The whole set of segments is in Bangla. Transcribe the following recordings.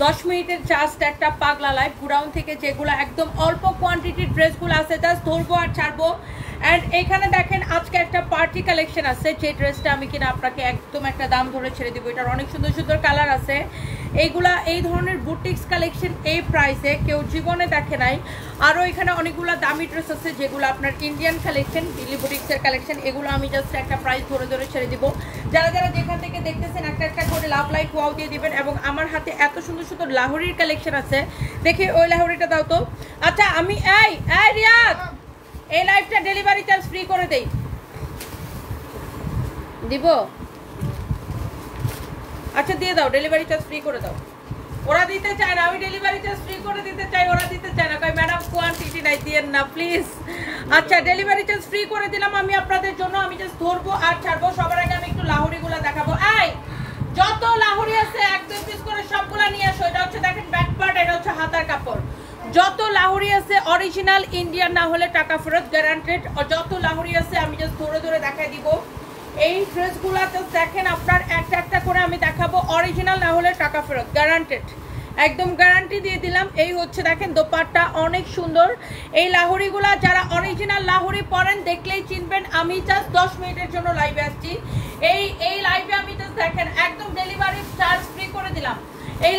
10 মিনিটের জাস্ট একটা পাগলা লাইভ গুডাউন থেকে যেগুলো একদম অল্প কোয়ান্টিটির ড্রেসগুলো আছে জাস্ট ধরবো আর ছাড়বো। অ্যান্ড এখানে দেখেন আজকে একটা পার্টি কালেকশন আছে, যে ড্রেসটা আমি কিনা আপনাকে একদম একটা দাম ধরে ছেড়ে দিব। এটার অনেক সুন্দর সুন্দর কালার আছে। এইগুলা এই ধরনের বুটিক্স কালেকশন এই প্রাইসে কেউ জীবনে দেখে নাই। আরও এখানে অনেকগুলো দামি ড্রেস আছে যেগুলো আপনার ইন্ডিয়ান কালেকশন, দিল্লি বুটিক্সের কালেকশন। এগুলো আমি জাস্ট একটা প্রাইস ধরে ধরে ছেড়ে দিব। যারা যারা যেখান থেকে দেখতেছেন একটা একটা করে লাভ লাইক ওয়াও দিয়ে দিবেন। এবং আমার হাতে এত সুন্দর সুন্দর লাহোরির কালেকশন আছে, দেখি ওই লাহোরিটা দাও তো। আচ্ছা আমি এই রিয়াদ এই লাইভটা ডেলিভারি চার্জ ফ্রি করে দেই, দিব? আচ্ছা দিয়ে দাও, ডেলিভারি চার্জ ফ্রি করে দাও। ওরা দিতে চায় না, আমি ডেলিভারি চার্জ ফ্রি করে দিতে চাই, ওরা দিতে চায় না। কই ম্যাডাম কোয়ান্টিটি নাই, দিয়েন না প্লিজ। আচ্ছা ডেলিভারি চার্জ ফ্রি করে দিলাম আমি আপনাদের জন্য। আমি জাস্ট ধরবো আর ছাড়বো। সবার আগে আমি একটু লাহোরিগুলো দেখাবো। এই যত লাহোরি আছে 1-2 পিস করে সবগুলা নিয়ে আসো। এটা হচ্ছে দেখেন ব্যাক পার্ট, এটা হচ্ছে হাতার কাপড়। যত লাহোরি আছে অরিজিনাল ইন্ডিয়ান না হলে টাকা ফেরত গ্যারান্টেড। যত লাহোরি আছে আমি জাস্ট ধরে ধরে দেখাই দিব। এই ড্রেসগুলো জাস্ট দেখেন আপনার একটা একটা করে আমি দেখাবো, অরিজিনাল না হলে টাকা ফেরত গ্যারান্টেড, একদম গ্যারান্টি দিয়ে দিলাম। এই হচ্ছে দেখেন দোপাট্টা অনেক সুন্দর। এই লাহোরিগুলা যারা অরিজিনাল লাহোরি পরেন দেখলেই চিনবেন। আমি জাস্ট 10 মিনিটের জন্য লাইভে আসছি। এই লাইভে আমি জাস্ট দেখেন একদম ডেলিভারি চার্জ ফ্রি করে দিলাম। এই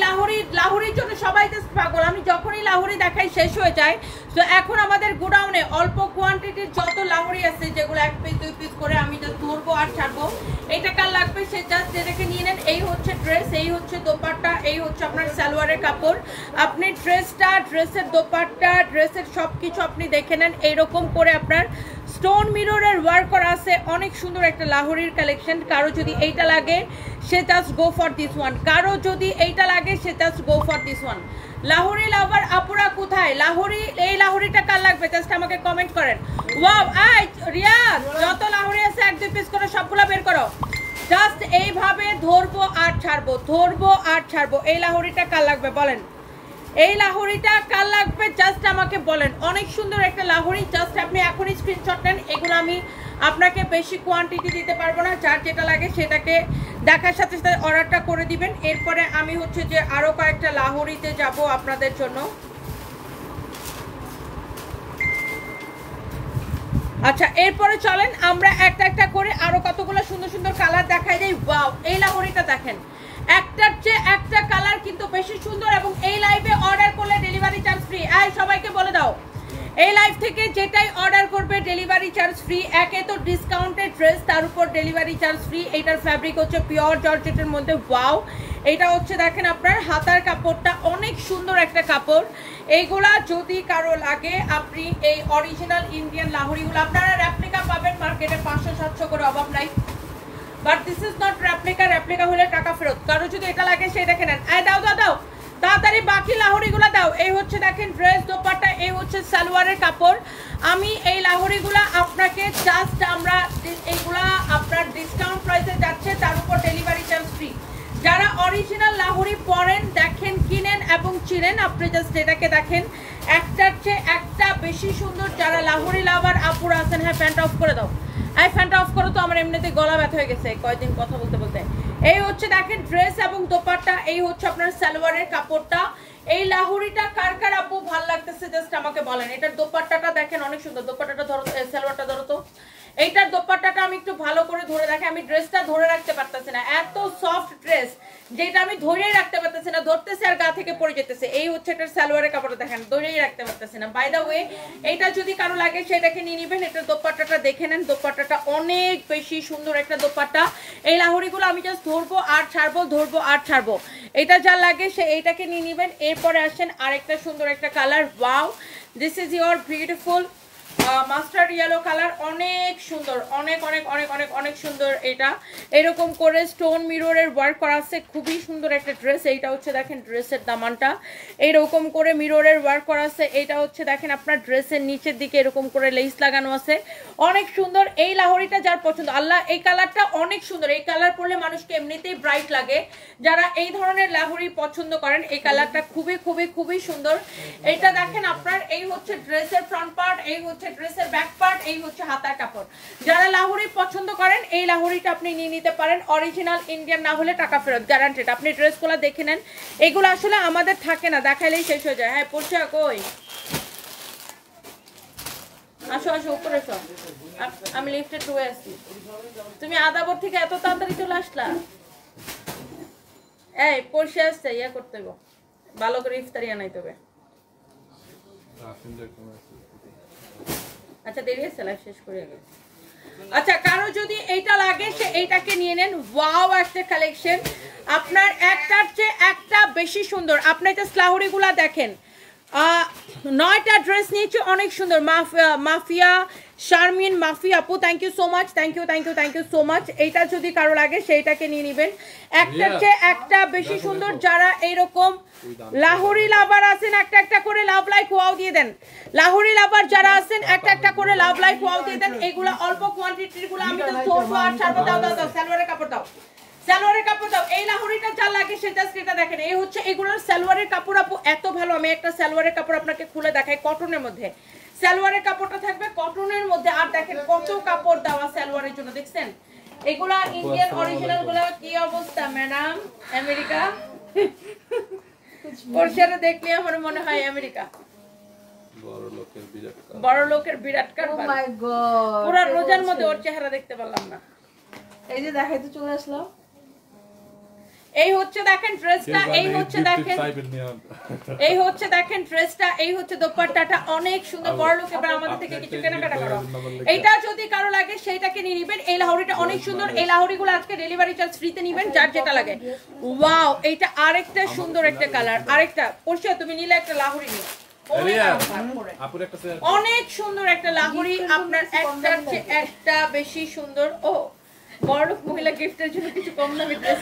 লাহোরির জন্য সবাই জাস্ট পাগল। আমি যখনই লাহোরি দেখাই শেষ হয়ে যায়। তো এখন আমাদের গোডাউনে অল্প কোয়ান্টিটির যত লাহোরি আছে যেগুলো 1 পিস 2 পিস করে আমি জাস্ট ধরবো আর ছাড়বো। এটা কার লাগবে সে জাস্ট যেটাকে নিয়ে নেন। এই হচ্ছে ড্রেস, এই হচ্ছে দোপাট্টা, এই হচ্ছে আপনার সালোয়ারের কাপড়। আপনি ড্রেসটা, ড্রেসের দোপাট্টা, ড্রেসের সব কিছু আপনি দেখে নেন। এইরকম করে আপনার স্টোন মিররের ওয়ার্ক করা আছে, অনেক সুন্দর একটা লাহোরির কালেকশন। কারো যদি এইটা লাগে সে just go for this one, কারো যদি এইটা লাগে সে just go for this one. Lahori lover আপুরা কোথায়? লাহোরি, এই লাহোরিটা কার লাগবে জাস্ট আমাকে কমেন্ট করেন। ওয়াও আই রিয়াদ যত লাহোরি আছে 1-2 পিস করে সবগুলো বের করো। জাস্ট এইভাবে ধরবো আর ছাড়বো, ধরবো আর ছাড়বো। এই লাহোরিটা কার লাগবে বলেন? এই লাহোরিটা কার লাগবে জাস্ট আমাকে বলেন। অনেক সুন্দর একটা লাহোরি, জাস্ট আপনি এখনই স্ক্রিনশট নেন। এগুলো আমি আপনাকে বেশি কোয়ান্টিটি দিতে পারবো না, যার যেটা লাগে সেটাকে দেখার সাথে সাথে অর্ডারটা করে দিবেন। এরপরে আমি হচ্ছে যে আরো কয়েকটা লাহোরিতে যাব আপনাদের জন্য। আচ্ছা এরপরে চলেন আমরা একটা একটা করে আরো কতগুলো সুন্দর সুন্দর কালার দেখাই যাই। ওয়াও এই লাহোরিটা দেখেন, একটার চেয়ে একটা কালার কিন্তু বেশি সুন্দর। এবং এই লাইভে অর্ডার করলে ডেলিভারি চার্জ ফ্রি। এই সবাইকে বলে দাও, এই লাইভ থেকে যেটাই অর্ডার করবে ডেলিভারি চার্জ ফ্রি। একে তো ডিসকাউন্টেড ড্রেস, তার উপর ডেলিভারি চার্জ ফ্রি। এইটার ফ্যাব্রিক হচ্ছে পিওর জর্জেটের মধ্যে। ওয়াও এটা হচ্ছে দেখেন আপনার হাতার কাপড়টা অনেক সুন্দর একটা কাপড়। এইগুলা যদি কারো লাগে আপনি এই অরিজিনাল ইন্ডিয়ান লাহোরিগুলো আপনারা রেপ্লিকা পাবেন মার্কেটে 500-700 করে, অভাব নাই। But this is not replica, replica হলে টাকা ফেরত। কারো যদি এটা লাগে সেই দেখে নেন। দাও দাও দাও তাড়াতাড়ি বাকি লাহোরিগুলো দাও। এই হচ্ছে দেখেন ড্রেস দোপাট্টা, এই হচ্ছে সালোয়ারের কাপড়। আমি এই লাহোরিগুলো আপনাকে জাস্ট আমরা এইগুলা আপনার ডিসকাউন্ট প্রাইসে যাচ্ছে, তার উপর ডেলিভারি চার্জ ফ্রি। যারা অরিজিনাল লাহোরি পরেন দেখেন কিনেন এবং চিনেন, আপনি জাস্ট এটাকে দেখেন একটার চেয়ে একটা বেশি সুন্দর। যারা লাহোরি লাভার আপুরা আছেন, হ্যাঁ ফ্যানটা অফ করে দাও, এই ফ্যানটা অফ করো তো, আমার এমনিতে গলা ব্যথা হয়ে গেছে কয়েকদিন কথা বলতে বলতে। এই হচ্ছে দেখেন ড্রেস এবং দোপাট্টা, এই হচ্ছে আপনার সালোয়ারের কাপড়টা। এই লাহোরিটা কার কার আপু ভাল লাগতেছে জাস্ট আমাকে বলেন। এটার দোপাট্টাটা দেখেন অনেক সুন্দর। দোপাট্টাটা ধরো, সালোয়ারটা ধরো তো। এইটার দোপাট্টাটা আমি একটু ভালো করে ধরে রাখি, আমি ড্রেসটা ধরে রাখতে পারতেছি না, এত সফট ড্রেস যেটা আমি ধরেই রাখতে পারতেছি না, ধরতেছে আর গা থেকে পড়ে যেতেছে। এই হচ্ছে এটার সালোয়ারের কাপড়টা দেখেন, ধরেই রাখতে পারতেছি না। বাই দা ওয়ে এইটা যদি কারো লাগে সেটাকে নিয়ে নেবেন। এটার দোপাট্টাটা দেখে নেন, দোপাট্টাটা অনেক বেশি সুন্দর একটা দোপাট্টা। এই লাহোরিগুলো আমি জাস্ট ধরবো আর ছাড়বো, ধরবো আর ছাড়বো। এটা যা লাগে সে এইটাকে নিয়ে নেবেন। এরপরে আসেন আরেকটা সুন্দর একটা colour. Wow this is your beautiful mustard yellow colour, অনেক সুন্দর, অনেক অনেক অনেক অনেক অনেক সুন্দর। এটা এরকম করে স্টোন মিররের ওয়ার্ক করা আছে, খুবই সুন্দর একটা ড্রেস। এইটা হচ্ছে দেখেন ড্রেসের দামানটা এইরকম করে মিররের ওয়ার্ক করা আছে। এইটা হচ্ছে দেখেন আপনার ড্রেসের নিচের দিকে এরকম করে লেস লাগানো আছে, অনেক সুন্দর। এই লাহোরিটা যার পছন্দ, আল্লাহ এই কালারটা অনেক সুন্দর। এই কালার পরলে মানুষকে এমনিতেই ব্রাইট লাগে। যারা এই ধরনের লাহোরি পছন্দ করেন এই কালারটা খুবই খুবই খুবই সুন্দর। এটা দেখেন আপনার এই হচ্ছে ড্রেসের ফ্রন্ট পার্ট, এই হচ্ছে ড্রেসের ব্যাক পার্ট, এই হচ্ছে হাতার কাপড়। যারা লাহোরি পছন্দ করেন এই লাহোরিটা আপনি নিয়ে নিতে পারেন, অরিজিনাল ইন্ডিয়ান না হলে টাকা ফেরত গ্যারান্টেড। আপনি ড্রেসগুলো দেখে নেন, এগুলো আসলে আমাদের থাকে না, দেখাইলেই শেষ হয়ে যায়। হ্যাঁ পড়ছে কই, আসো আসো উপরে এসো, আমি লিফটে টুয়ে আসছি। তুমি আদাবর থেকে এত তাড়াতাড়ি চলে আসলা? এই পড়ছে আসছে, ইয়া করতে হবে, ভালো করে ইফতারি আনাইতে হবে। আচ্ছা দেরি আছে, লাইভ শেষ করে গেছে। আচ্ছা কারো যদি এইটা লাগে সে এইটাকে নিয়ে নেন। ওয়াও একটা কালেকশন, আপনার একটার চেয়ে একটা বেশি সুন্দর। আপনি জাস্ট লাহোরিগুলা দেখেন, 9টা ড্রেস নিয়েছি, অনেক সুন্দর। মাফিয়া শারমিন, মাফিয়া আপু, thank you so much, thank you thank you thank you so much. এইটা যদি কারো লাগে সেইটাকে নিয়ে নেবেন, একটার চেয়ে একটা বেশি সুন্দর। যারা এইরকম লাহোরি লাভার আছেন একটা একটা করে লাভ লাইক ওয়াও দিয়ে দেন। লাহোরি লাভার যারা আছেন একটা একটা করে লাভ লাইক ওয়াও দিয়ে দেন। এগুলো অল্প কোয়ান্টিটির গুলো, আমি তো ধরবো আর ছাড়বো। দাও দাও দাও, সালোয়ারের কাপড় দাও, সালোয়ারের কাপড় দাও। এই লাহোরিটা যা লাগে সেটা সেটা দেখেন। এই হচ্ছে এগুলোর সালোয়ারের কাপড় আপু এত ভালো। আমি একটা সালোয়ারের কাপড় আপনাকে খুলে দেখাই, কটনের মধ্যে সালোয়ারের কাপড়টা থাকবে, কটনের মধ্যে। আর দেখেন কত কাপড় দেওয়া সালোয়ারের জন্য, দেখছেন? এগুলা ইন্ডিয়ান অরিজিনাল গুলা। কি অবস্থা ম্যাডাম? আমেরিকা পরশারে দেখলে আমার মনে হয় আমেরিকা, বড় লোকের বিরাট কারবার। ও মাই গড, পুরো রোজার মধ্যে ওর চেহারা দেখতে পারলাম না। এই যে দেখাইতে চলে আসলাম। এই হচ্ছে দেখেন ড্রেসটা, এই হচ্ছে দেখেন, এই হচ্ছে দেখেন ড্রেসটা, এই হচ্ছে দোপাট্টাটা অনেক সুন্দর। বড় লোক এবার আমাদের থেকে কিছু কেনাকাটা করো। এইটা যদি কারো লাগে সেইটাকে নিয়ে নেবেন। এই লাহোরিটা অনেক সুন্দর। এই লাহোরিগুলো আজকে ডেলিভারি চার্জ ফ্রিতে নেবেন যার যেটা লাগে। ওয়াও, এইটা আরেকটা সুন্দর একটা কালার। আরেকটা পরশা তুমি নিলে একটা লাহোরি নিও, অনেক সুন্দর একটা লাহোরি। আপনার একটার চেয়ে একটা বেশি সুন্দর। ও বড়লোক মহিলা গিফটের জন্য কিছু কম দামি ড্রেস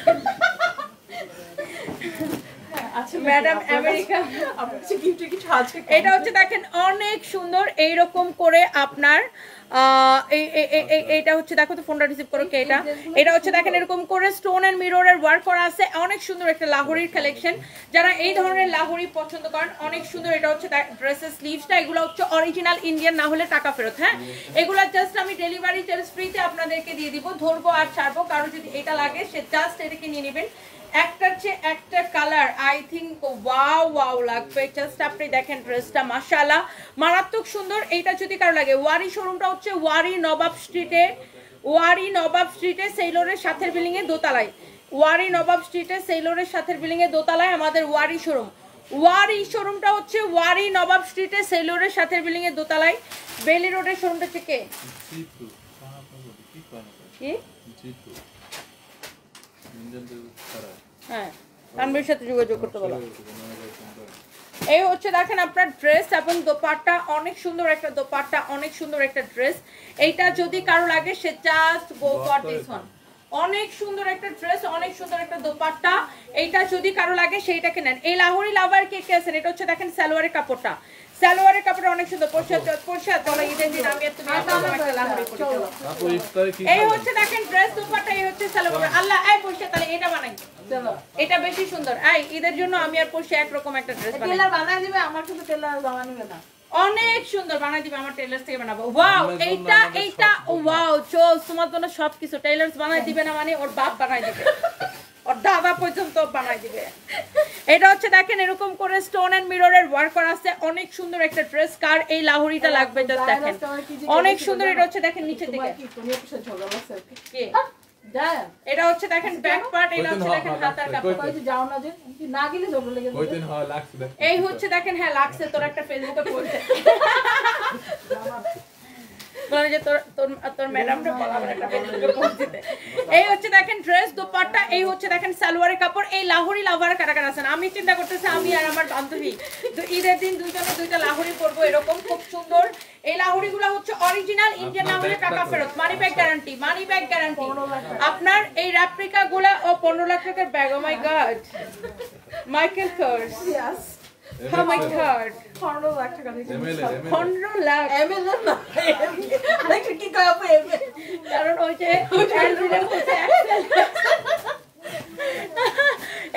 আচ্ছা ম্যাডাম আমেরিকা, আপনার কাছে গিফটের কিছু আছে? এটা হচ্ছে দেখেন অনেক সুন্দর। এইরকম করে আপনার এইটা হচ্ছে, দেখো তো ফোনটা রিসিভ করো কে এটা। এটা হচ্ছে দেখেন এরকম করে স্টোন এন্ড মিররের ওয়ার্ক করা আছে, অনেক সুন্দর একটা লাহোরির কালেকশন। যারা এই ধরনের লাহোরি পছন্দ করেন অনেক সুন্দর। এটা হচ্ছে ড্রেসের স্লিভসটা, এগুলো হচ্ছে অরিজিনাল ইন্ডিয়ান না হলে টাকা ফেরত। হ্যাঁ এগুলো জাস্ট আমি ডেলিভারি চার্জ ফ্রিতে আপনাদেরকে দিয়ে দিব, ধরবো আর ছাড়বো। কারো যদি এটা লাগে সে জাস্ট এটাকে নিয়ে নেবেন। একটার চেয়ে একটা colour, I think wow wow লাগবে। জাস্ট আপনি দেখেন ড্রেসটা মাশাআল্লাহ মারাত্মক সুন্দর। এইটা যদি কারো লাগে, ওয়ারি শোরুমটা হচ্ছে ওয়ারি নবাব স্ট্রিটে, ওয়ারি নবাব স্ট্রিটে সেইলরের সাথের বিল্ডিং এ দোতলায়। ওয়ারি নবাব স্ট্রিটে সেইলরের সাথের বিল্ডিং এ দোতলায় আমাদের ওয়ারি শোরুম। ওয়ারি শোরুমটা হচ্ছে ওয়ারি নবাব স্ট্রিটে সেইলরের সাথের বিল্ডিং এ দোতলায়। বেলি রোডের শোরুমটা হচ্ছে কে? কি? হ্যাঁ তানভীর সাথে যোগাযোগ করতে বলো। এই হচ্ছে দেখেন আপনার ড্রেস এবং দোপাট্টা, অনেক সুন্দর একটা দোপাট্টা, অনেক সুন্দর একটা ড্রেস। এইটা যদি কারো লাগে সে just go for this one. অনেক সুন্দর একটা ড্রেস, অনেক সুন্দর একটা দোপাট্টা। এইটা যদি কারো লাগে সেইটাকে নেন। এই লাহোরি লাভার কে কে আছেন? এটা হচ্ছে দেখেন সালোয়ারের কাপড়টা, সালোয়ারের কাপড় অনেক সুন্দর। পোশাক চলো ঈদের দিন আমি তুমি একটা লাহোরি পরে চলো। এই হচ্ছে দেখেন ড্রেস দোপাট্টা, এই হচ্ছে সালোয়ার। আল্লাহ এই পোশাক তাহলে এটা বানাই চলো, এটা বেশি সুন্দর। এই ঈদের জন্য আমি আর পোশাক একরকম একটা ড্রেস বানাই। টেলার বানাই দিবে, আমার শুধু টেলার বানাবে না, অনেক সুন্দর বানাই দিবে, আমার টেলার্স থেকে বানাবো। ওয়াও এইটা এইটা ওয়াও চোস, তোমার জন্য সবকিছু টেলার্স বানাই দিবে না মানে ওর বাপ বানাই দিবে, ওর দাদা পর্যন্ত বানাই দিবে। এটা হচ্ছে দেখেন এরকম করে স্টোন এন্ড মিররের ওয়ার্ক করা আছে, অনেক সুন্দর একটা ড্রেস। কার এই লাহোরিটা লাগবে জাস্ট দেখেন অনেক সুন্দর। এটা হচ্ছে দেখেন নিচের দিকে কি এটা হচ্ছে দেখেন ব্যাক পার্ট, এটা হচ্ছে দেখেন হাতার কাপড়। কইতে যাও না যে না গেলে ঝগড়া লেগে যাবে। কইতেন হয় লাগছে, এই হচ্ছে দেখেন হ্যাঁ লাগছে। তোর একটা ফেসবুকে পোস্ট বলে যে তোর তোর তোর ম্যাডামটা বলাবার একটা ফেসবুকে পোস্ট দিতে। এই হচ্ছে দেখেন ড্রেস দোপাট্টা, এই হচ্ছে দেখেন সালোয়ারের কাপড়। এই লাহোরি লাভার কারা কারা আছেন? আমি চিন্তা করতেছি আমি আর আমার বান্ধবী তো ঈদের দিন দুজনে দুইটা লাহোরি পরবো, এরকম খুব সুন্দর। এই লাহোরিগুলো হচ্ছে অরিজিনাল ইন্ডিয়ান না হলে টাকা ফেরত, money back guarantee, money back guarantee. আপনার এই রেপ্লিকা গুলা ও 15 লাখ টাকার bag. Oh my God, Michael Kors, yes Oh my God! 15 lakh টাকা দিয়ে 15 লাখ এমএল না দেখি কি কয় আপু এমএল, কারণ ওই যে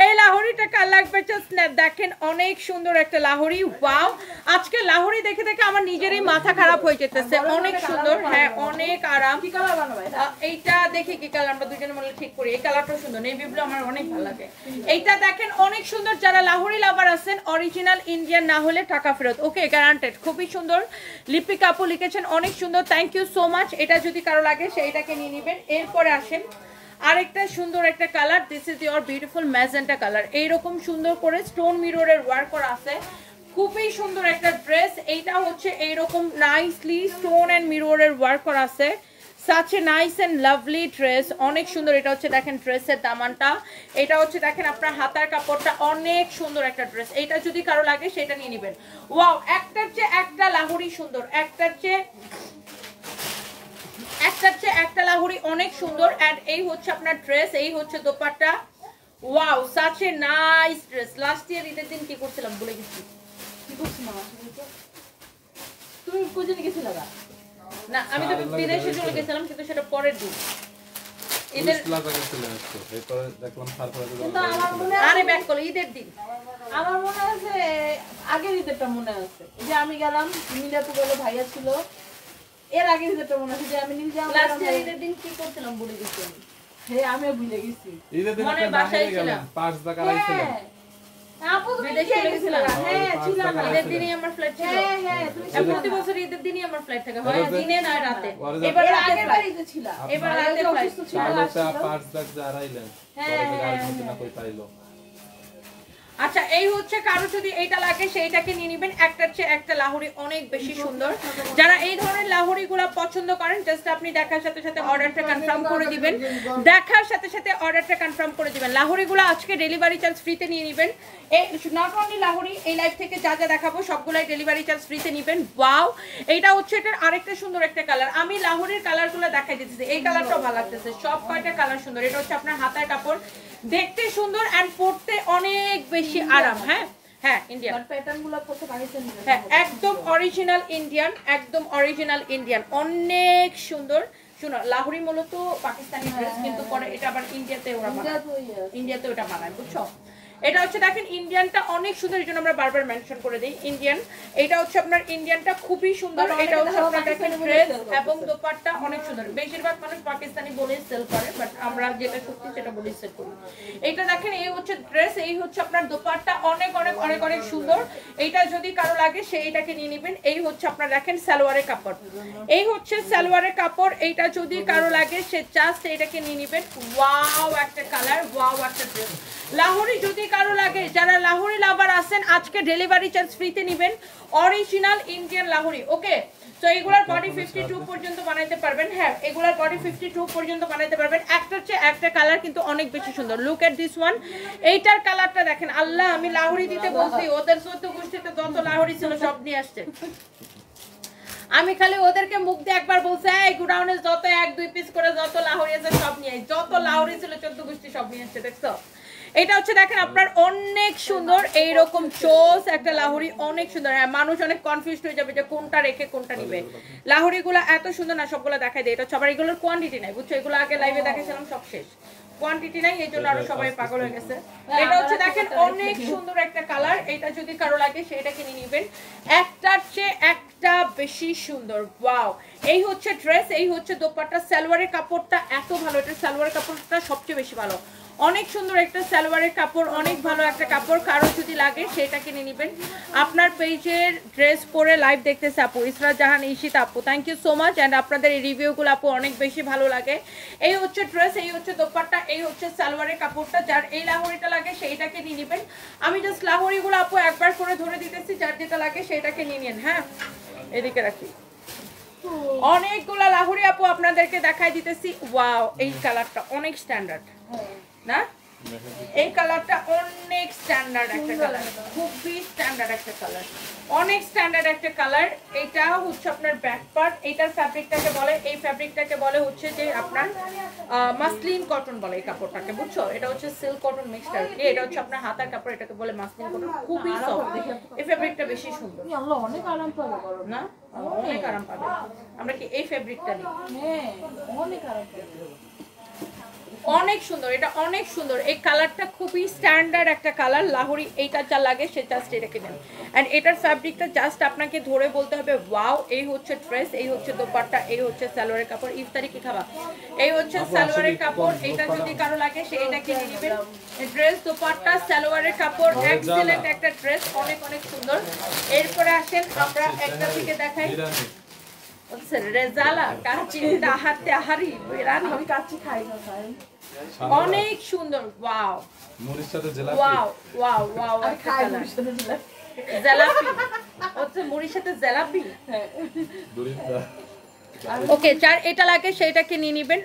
এই লাহোরি লাহোরিটা কার লাগবে জাস্ট দেখেন, অনেক সুন্দর একটা লাহোরি। ওয়াও, আজকে লাহোরি দেখে দেখে আমার নিজেরই মাথা খারাপ হয়ে যেতেছে, অনেক সুন্দর। হ্যাঁ, অনেক আরাম। এইটা দেখি কি কালার, আমরা দুজনে মিলে ঠিক করি। এই কালারটাও সুন্দর, নেভি ব্লু আমার অনেক ভালো লাগে। এইটা দেখেন অনেক সুন্দর। যারা লাহোরি লাভার আছেন, অরিজিনাল ইন্ডিয়ান না হলে টাকা ফেরত, ওকে গ্যারান্টেড। খুবই সুন্দর, লিপিকা আপু লিখেছেন, অনেক সুন্দর, থ্যাংক ইউ সো মাচ। এটা যদি কারো লাগে সেইটাকে নিয়ে নেবেন। এরপরে আসেন আরেকটা সুন্দর একটা colour, this is your beautiful magenta colour. এইরকম সুন্দর করে স্টোন মিররের ওয়ার্ক করা আছে, খুবই সুন্দর একটা ড্রেস। এইটা হচ্ছে এইরকম নাইসলি স্টোন এন্ড মিররের ওয়ার্ক করা আছে, such a nice and lovely dress, অনেক সুন্দর। এটা হচ্ছে দেখেন ড্রেসের দামানটা, এটা হচ্ছে দেখেন আপনার হাতার কাপড়টা, অনেক সুন্দর একটা ড্রেস। এটা যদি কারো লাগে সেটা নিয়ে নেবেন। ওয়াও, একটার চেয়ে একটা লাহোরি সুন্দর, একটার চেয়ে একটা লাহোরি অনেক সুন্দর। এন্ড এই হচ্ছে আপনার ড্রেস, এই হচ্ছে dupatta. Wow, such a nice dress. Last year ঈদের দিন কি করছিলাম ভুলে গেছি। কি করছিলাম তুমি কোথায় গেছিলা? না, আমি তো বিদেশে চলে গেছিলাম, কিন্তু সেটা পরের দিন। ঈদের প্লাজা গেছিলাম একটু, এরপর দেখলাম সারপ্রাইজ হলো। কিন্তু আমার মনে আছে, আরে ব্যাক করো, ঈদের দিন আমার মনে আছে, আগের ঈদেরটা মনে আছে যে আমি গেলাম, মিলাপু গেল, ভাইয়া ছিল। এর আগের ঈদেরটা মনে আছে যে আমি নিজে লাস্ট ইয়ার ঈদের দিন কি করছিলাম ভুলে গেছি আমি। হ্যাঁ, আমিও ভুলে গেছি। ঈদের দিন একটা বাসায় গেলাম, 5 টাকা রাখছিলাম। আপু তুমি বিদেশ চলে গেছিলা? হ্যাঁ, ছিলাম। ঈদের দিনই আমার ফ্লাইট ছিল। হ্যাঁ হ্যাঁ, তুমি প্রতি বছর ঈদের দিনই আমার ফ্লাইট থাকে, হয় দিনে না রাতে। এবার আগের বারই তো ছিল, এবার রাতে ফ্লাইট ছিল। 5 টাকা হারাইলেন, পরে গাড়ি না কই পাইলো। আচ্ছা, এই হচ্ছে কারো যদি এইটা লাগে সেইটাকে নিয়ে নেবেন। একটার চেয়ে একটা লাহোরি অনেক বেশি সুন্দর। যারা এই ধরনের লাহোরিগুলো পছন্দ করেন, জাস্ট আপনি দেখার সাথে সাথে অর্ডারটা কনফার্ম করে দিবেন। দেখার সাথে সাথে অর্ডারটা কনফার্ম করে দিবেন। লাহোরিগুলো আজকে ডেলিভারি চার্জ ফ্রিতে নিয়ে নেবেন। এই নট অনলি লাহোরি, এই লাইভ থেকে যা যা দেখাবো সবগুলাই ডেলিভারি চার্জ ফ্রিতে নেবেন। ওয়াও, এইটা হচ্ছে এটার আরেকটা সুন্দর একটা কালার। আমি লাহোরির কালারগুলো দেখাই দিতেছি, এই কালারটাও ভালো লাগতেছে, সব কয়টা কালার সুন্দর। এটা হচ্ছে আপনার হাতার কাপড়, দেখতে সুন্দর এন্ড পরতে অনেক বেশি আরাম। হ্যাঁ হ্যাঁ, ইন্ডিয়ান প্যাটার্নগুলো পরতে পারছেন। হ্যাঁ, একদম অরিজিনাল ইন্ডিয়ান, একদম অরিজিনাল ইন্ডিয়ান, অনেক সুন্দর। শুনো, লাহোরি মূলত পাকিস্তানি ড্রেস, কিন্তু পরে এটা আবার ইন্ডিয়াতে ওরা বানায়, ইন্ডিয়াতে ওটা বানায়, বুঝছো? এটা হচ্ছে দেখেন ইন্ডিয়ানটা অনেক সুন্দর, এই জন্য আমরা বারবার মেনশন করে দিই ইন্ডিয়ান। এটা হচ্ছে আপনার ইন্ডিয়ানটা খুবই সুন্দর। এটা হচ্ছে আপনার দেখেন ড্রেস এবং দোপাট্টা অনেক সুন্দর। বেশিরভাগ মানুষ পাকিস্তানি বলে সেল করে, বাট আমরা যেটা সত্যি সেটা বলে সেল করি। এইটা দেখেন, এই হচ্ছে ড্রেস, এই হচ্ছে আপনার দোপাট্টা, অনেক অনেক অনেক অনেক সুন্দর। এইটা যদি কারো লাগে সেইটাকে নিয়ে নেবেন। এই হচ্ছে আপনার দেখেন সালোয়ারের কাপড়, এই হচ্ছে সালোয়ারের কাপড়। এইটা যদি কারো লাগে সে জাস্ট এটাকে নিয়ে নেবেন। ওয়াও একটা কালার, ওয়াও একটা ড্রেস। লাহোরি যদি কারো লাগে, যারা লাহোরি লাভার আছেন, আজকে ডেলিভারি চার্জ ফ্রিতে নেবেন। অরিজিনাল ইন্ডিয়ান লাহোরি, ওকে? সো এগুলার বডি 52 পর্যন্ত বানাইতে পারবেন। হ্যাঁ, এগুলার বডি 52 পর্যন্ত বানাইতে পারবেন। একটার চেয়ে একটা কালার কিন্তু অনেক বেশি সুন্দর। Look at this one. এইটার কালারটা দেখেন, আল্লাহ, আমি লাহোরি দিতে বলছি, ওদের 14 গোষ্ঠীতে যত লাহোরি ছিল সব নিয়ে আসছে। আমি খালি ওদেরকে মুখ দিয়ে একবার বলছি, এই গোডাউনে যত 1-2 পিস করে যত লাহোরি আছে সব নিয়ে, যত লাহোরি ছিল 14 গোষ্ঠী সব নিয়ে আসছে, দেখছো? এটা হচ্ছে দেখেন আপনার অনেক সুন্দর, এইরকম চোস একটা লাহোরি, অনেক সুন্দর। হ্যাঁ, মানুষ অনেক কনফিউজড হয়ে যাবে যে কোনটা রেখে কোনটা নিবে। লাহোরিগুলো এত সুন্দর না, সবগুলো দেখাই দেয়। এটা হচ্ছে আবার এগুলোর কোয়ান্টিটি নাই, বুঝছো? এগুলো আগে লাইভে দেখাইছিলাম, সব শেষ, কোয়ান্টিটি নাই, এই জন্য আরো সবাই পাগল হয়ে গেছে। এটা হচ্ছে দেখেন অনেক সুন্দর একটা কালার। এটা যদি কারো লাগে সেটাকে নিয়ে নেবেন। একটার চেয়ে একটা বেশি সুন্দর। ওয়াও, এই হচ্ছে ড্রেস, এই হচ্ছে দোপাট্টা। সালোয়ারের কাপড়টা এত ভালো, এটা সালোয়ারের কাপড়টা সবচেয়ে বেশি ভালো, অনেক সুন্দর একটা সালোয়ারের কাপড়, অনেক ভালো একটা কাপড়। কারো যদি লাগে সেটাকে নিয়ে নেবেন। আপনার পেজের ড্রেস পরে লাইভ দেখতেছে আপু ইসরাত জাহান ঈশিতা আপু, thank you so much. And আপনাদের এই রিভিউগুলো আপু অনেক বেশি ভালো লাগে। এই হচ্ছে ড্রেস, এই হচ্ছে দোপাট্টা, এই হচ্ছে সালোয়ারের কাপড়টা। যার এই লাহোরিটা লাগে সেইটাকে নিয়ে নেবেন। আমি জাস্ট লাহোরিগুলো আপু একবার করে ধরে দিতেছি, যার যেটা লাগে সেটাকে নিয়ে নেন। হ্যাঁ, এদিকে রাখি, অনেকগুলা লাহোরি আপু আপনাদেরকে দেখাই দিতেছি। ওয়াও, এই কালারটা অনেক স্ট্যান্ডার্ড না? এই কালারটা অনেক স্ট্যান্ডার্ড একটা কালার, খুবই স্ট্যান্ডার্ড একটা কালার, অনেক স্ট্যান্ডার্ড একটা কালার। এটা হচ্ছে আপনার ব্যাক পার্ট। এটার ফ্যাব্রিকটাকে বলে, এই ফ্যাব্রিকটাকে বলে হচ্ছে যে আপনার মাসলিন কটন বলে এই কাপড়টাকে, বুঝছো? এটা হচ্ছে সিল্ক কটন মিক্সড আর কি। এটা হচ্ছে আপনার হাতার কাপড়, এটাকে বলে মাসলিন কটন, খুবই সফট। এই ফ্যাব্রিকটা বেশি সুন্দর, আল্লাহ অনেক আরাম পাবে গরম না? অনেক আরাম পাবে। আমরা কি এই ফ্যাব্রিকটা নিই? হ্যাঁ, অনেক আরাম পাবে, অনেক সুন্দর, এটা অনেক সুন্দর। এই কালারটা খুবই স্ট্যান্ডার্ড একটা কালার, লাহোরি এইটা যা লাগে সে জাস্ট এটা কিনেন। অ্যান্ড এটার ফ্যাব্রিকটা জাস্ট আপনাকে ধরে বলতে হবে ওয়াও। এই হচ্ছে ড্রেস, এই হচ্ছে দোপাট্টা, এই হচ্ছে সালোয়ারের কাপড়। ইফতারি কি খাবা? এই হচ্ছে সালোয়ারের কাপড়। এটা যদি কারো লাগে সে এটা কিনে নেবেন। ড্রেস, দোপাট্টা, সালোয়ারের কাপড়, এক্সিলেন্ট একটা ড্রেস, অনেক অনেক সুন্দর। এরপরে আসেন আমরা একটা থেকে দেখাই। রেজালা কাচ্চি তাহাতে আহারি বেরান, আমি কাচ্চি খাই না ভাই। অনেক সুন্দর, ওয়াও মুড়ির সাথে জিলাপি, ওয়াও ওয়াও ওয়াও, আমি খাই মুড়ির সাথে জিলাপি। জিলাপি হচ্ছে মুড়ির সাথে জিলাপি। হ্যাঁ ওকে, যার এটা লাগে সেইটাকে নিয়ে নেবেন।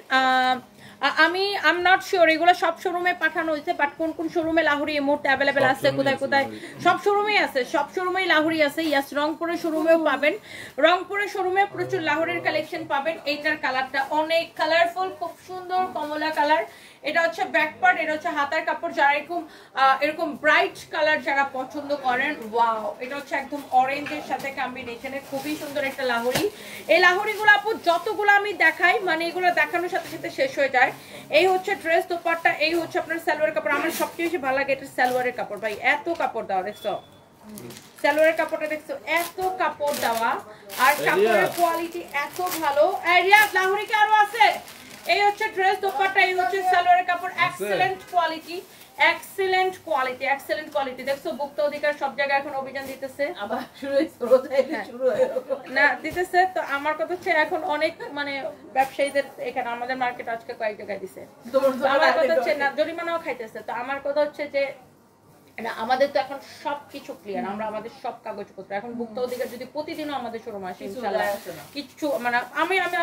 I'm not sure এগুলো সব শোরুমে পাঠানো হয়েছে, বাট কোন কোন শোরুমে লাহোরি এই মুহূর্তে অ্যাভেলেবেল আছে, কোথায় কোথায়, সব শোরুমেই আছে, সব শোরুমেই লাহোরি আছে। ইয়াস, রংপুরের শোরুমেও পাবেন, রংপুরের শোরুমে প্রচুর লাহোরির কালেকশন পাবেন। এইটার কালারটা অনেক কালারফুল, খুব সুন্দর কমলা কালার। এটা হচ্ছে ব্যাক পার্ট, এটা হচ্ছে হাতার কাপড়। যারা এরকম ব্রাইট কালার যারা পছন্দ করেন, ওয়াও, এটা হচ্ছে একদম অরেঞ্জের সাথে কম্বিনেশনে খুবই সুন্দর একটা লাহোরি। এই লাহোরিগুলো আপু যতগুলো আমি দেখাই, মানে এগুলো দেখানোর সাথে সাথে শেষ হয়ে যায়। এই হচ্ছে ড্রেস, দোপাট্টা, এই হচ্ছে আপনার সালোয়ারের কাপড়। আমার সবচেয়ে বেশি ভালো লাগে এটা সালোয়ারের কাপড়, ভাই এত কাপড় দেওয়া, দেখছো সালোয়ারের কাপড়টা, দেখছো এত কাপড় দেওয়া, আর কাপড়ের কোয়ালিটি এত ভালো। লাহোরি কি আরো আছে? এই হচ্ছে ড্রেস, দোপাট্টা, এই হচ্ছে সালোয়ারের কাপড়, excellent quality, excellent quality, excellent quality. দেখছো ভোক্তা অধিকার সব জায়গায় এখন অভিযান দিতেছে, আবার শুরু না দিতেছে। তো আমার কথা হচ্ছে এখন অনেক মানে ব্যবসায়ীদের এখানে আমাদের মার্কেট আজকে কয়েক জায়গায় দিছে, আমার কথা হচ্ছে না জরিমানাও খাইতেছে। তো আমার কথা হচ্ছে যে না, আমাদের তো এখন সবকিছু ক্লিয়ার, আমরা আমাদের সব কাগজপত্র এখন ভোক্তা অধিকার যদি প্রতিদিনও আমাদের শোরুমে আসে ইনশাআল্লাহ কিছু মানে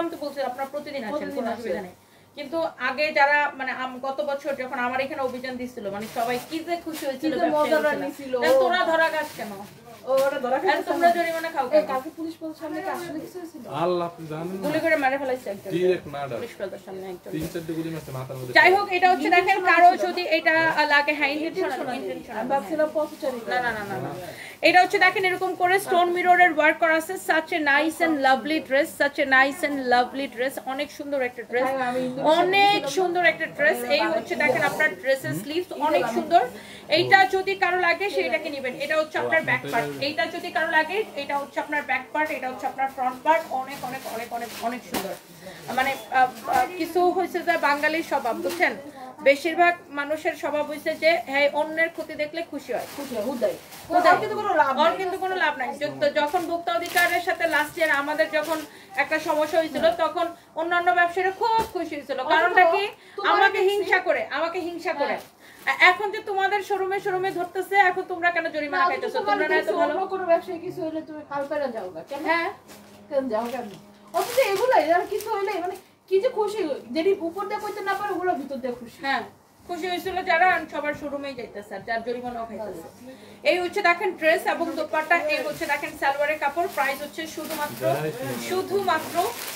আমি তো বলছি আপনারা প্রতিদিন আসেন, কোনো অসুবিধা নেই। কিন্তু আগে যারা মানে গত বছর যখন আমার এখানে অভিযান দিছিল, মানে সবাই কি যে খুশি হয়েছিল, তোরা ধরা গাছ কেন, ওরা ধরা গাছ, তোমরা জরিমানা খাও কেন? কালকে পুলিশ প্রশাসনের সামনে কি আসলে কিছু হয়েছিল? আল্লাহ আপনি জানেন, গুলি করে মেরে ফেলাইছে একজন, ডাইরেক্ট মার্ডার, পুলিশ প্রশাসনের সামনে একজন 3-4 গুলি মারছে মাথার মধ্যে। যাই হোক, এটা হচ্ছে দেখেন কারো যদি এটা লাগে, হ্যাঁ ইন্টেনশনাল, আমি ভাবছিলাম পথচারী, না না না না, এটা হচ্ছে দেখেন এরকম করে স্টোন মিররের ওয়ার্ক করা আছে। Such a nice and lovely dress, such a nice and lovely dress, অনেক সুন্দর একটা ড্রেস, অনেক সুন্দর একটা ড্রেস। এই হচ্ছে দেখেন আপনার ড্রেসের স্লিভস অনেক সুন্দর। এইটা যদি কারো লাগে সেটাকে নেবেন। এটা হচ্ছে আপনার ব্যাক পার্ট, এইটা যদি কারো লাগে এটা হচ্ছে আপনার ব্যাক পার্ট, এটা হচ্ছে আপনার ফ্রন্ট পার্ট, অনেক অনেক অনেক অনেক অনেক সুন্দর। মানে কিছু হয়েছে যে বাঙালির স্বভাব, বুঝছেন, বেশিরভাগ মানুষের স্বভাব হয়েছে যে হ্যাঁ অন্যের ক্ষতি দেখলে খুশি হয়, কিন্তু কোনো লাভ নাই। যখন ভোক্তা অধিকারের সাথে লাস্ট ইয়ার আমাদের যখন একটা সমস্যা হয়েছিল, তখন অন্যান্য ব্যবসায়ীরা খুব খুশি হয়েছিল। কারণটা কি? আমাকে হিংসা করে। এখন যে তোমাদের শোরুমে শোরুমে ধরতেছে, এখন তোমরা কেন জরিমানা খাইতেছো? তোমরা না এত ভালো কোনো ব্যবসায়ী কিছু হইলে তুমি কাল পেরা যাও না কেন? হ্যাঁ কেন যাও কেন? অথচ এগুলাই আর কিছু হইলে মানে কি যে খুশি, যেটি উপর দিয়ে কইতে না পারে ওগুলো ভিতর দিয়ে খুশি। হ্যাঁ খুশি হয়েছিল যারা সবার শোরুমেই যাইতেছে, আর যার জরিমানাও খাইতেছে। এই হচ্ছে দেখেন ড্রেস এবং দোপাট্টা, এই হচ্ছে দেখেন সালোয়ারের কাপড়। প্রাইস হচ্ছে শুধুমাত্র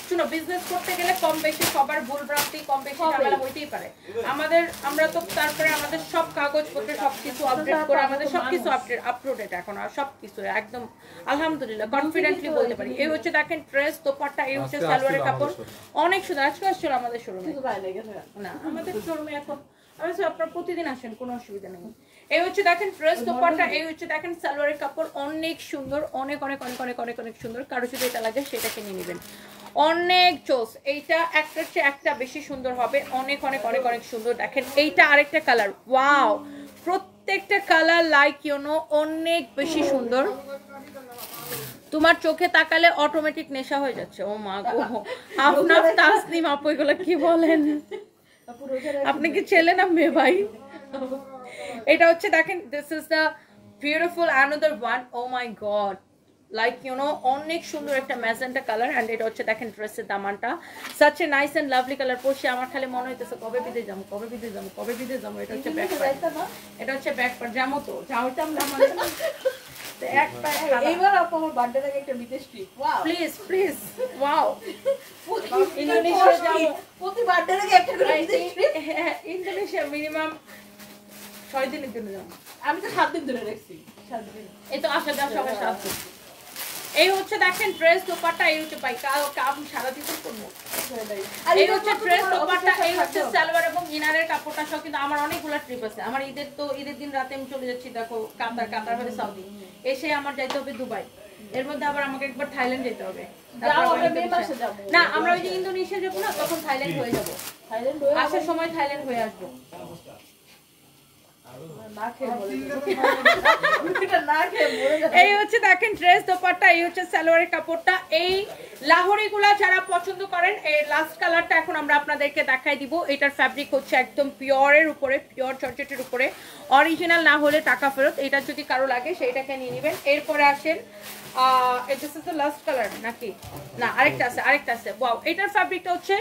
শুনো, বিজনেস করতে গেলে কম বেশি সবার ভুল ভ্রান্তি, কম বেশি ঝামেলা হইতেই পারে। আমরা তো তারপরে আমাদের সব কাগজপত্র সবকিছু আপডেট করে, আমাদের সবকিছু আপডেট এখন, আর সবকিছু একদম আলহামদুলিল্লাহ কনফিডেন্টলি বলতে পারি। এই হচ্ছে দেখেন ড্রেস, দোপাট্টা, এই হচ্ছে সালোয়ারের কাপড়, অনেক সুন্দর। আজকে আসছিল আমাদের শোরুমে না, আমাদের শোরুমে এখন আপনারা প্রতিদিন আসেন, কোনো অসুবিধা নেই। এই হচ্ছে দেখেন ড্রেস, দোপাট্টা, এই হচ্ছে দেখেন সালোয়ারের কাপড়, অনেক সুন্দর, অনেক অনেক অনেক অনেক অনেক অনেক সুন্দর। কারো যদি এটা লাগে সেটাকে নিয়ে নেবেন, অনেক চোস। এইটা একটার চেয়ে একটা বেশি সুন্দর হবে, অনেক অনেক অনেক অনেক সুন্দর। দেখেন এইটা আরেকটা কালার, ওয়াও, প্রত্যেকটা কালার লাইক অনেক বেশি সুন্দর। তোমার চোখে তাকালে অটোমেটিক নেশা হয়ে যাচ্ছে। ও মা গো, আপনার তাসনিম আপু এগুলো কি বলেন? আপনি কি ছেলে না মেয়ে ভাই? এটা হচ্ছে দেখেন, this is the beautiful another one. Oh my God, like অনেক সুন্দর একটা ম্যাজেন্টা কালার। অ্যান্ড এটা হচ্ছে দেখেন ড্রেসের দামানটা, such a nice and lovely colour. পরশে আমার খালি মনে হইতেছে কবে বিদে যাবো। এটা হচ্ছে ব্যাক পার্ট, এটা হচ্ছে ব্যাক পার্ট। যাবো তো যাওয়াইতাম না মানে এইবার আমার বার্থডে থেকে একটা বিদেশ trip, wow please wow, Indonesia যাবো প্রতি বার্থডে থেকে একটা করে বিদেশ ট্রিপ। ইন্দোনেশিয়া মিনিমাম 6 দিনের জন্য যাবো। আমি তো 7 দিন ধরে রাখছি, 7 দিন। এই তো আসা যাও সবাই 7 দিন। এই হচ্ছে দেখেন ড্রেস, দোপাট্টা, এই হচ্ছে পাই কাম সারা দিন করবো। এই হচ্ছে ড্রেস দোপাট্টা, এই হচ্ছে সালোয়ার এবং ইনারের কাপড়টা সহ। কিন্তু আমার অনেকগুলো ট্রিপ আছে, আমার ঈদের দিন রাতে আমি চলে যাচ্ছি দেখো কাতার হয়ে সৌদি, এসে আমার যাইতে হবে দুবাই, এর মধ্যে আবার আমাকে একবার থাইল্যান্ড যেতে হবে। না আমরা ওই যে ইন্দোনেশিয়া যাবো না, তখন থাইল্যান্ড হয়ে যাবো, আসার সময় থাইল্যান্ড হয়ে আসবো। এই হচ্ছে দেখেন ড্রেস দোপাট্টা, এই হচ্ছে সালোয়ারের কাপড়টা। এই লাহোরি গুলা যারা পছন্দ করেন, এই লাস্ট কালারটা এখন আমরা আপনাদেরকে দেখাই দিব। এটার ফ্যাব্রিক হচ্ছে একদম পিওরের উপরে, পিওর জর্জেটের উপরে, অরিজিনাল না হলে টাকা ফেরত। এটা যদি কারো লাগে সেইটাকে নিয়ে নেবেন। এরপরে আসেন এটা হচ্ছে লাস্ট কালার নাকি না, আরেকটা আছে ওয়াও। এটার ফ্যাব্রিকটা হচ্ছে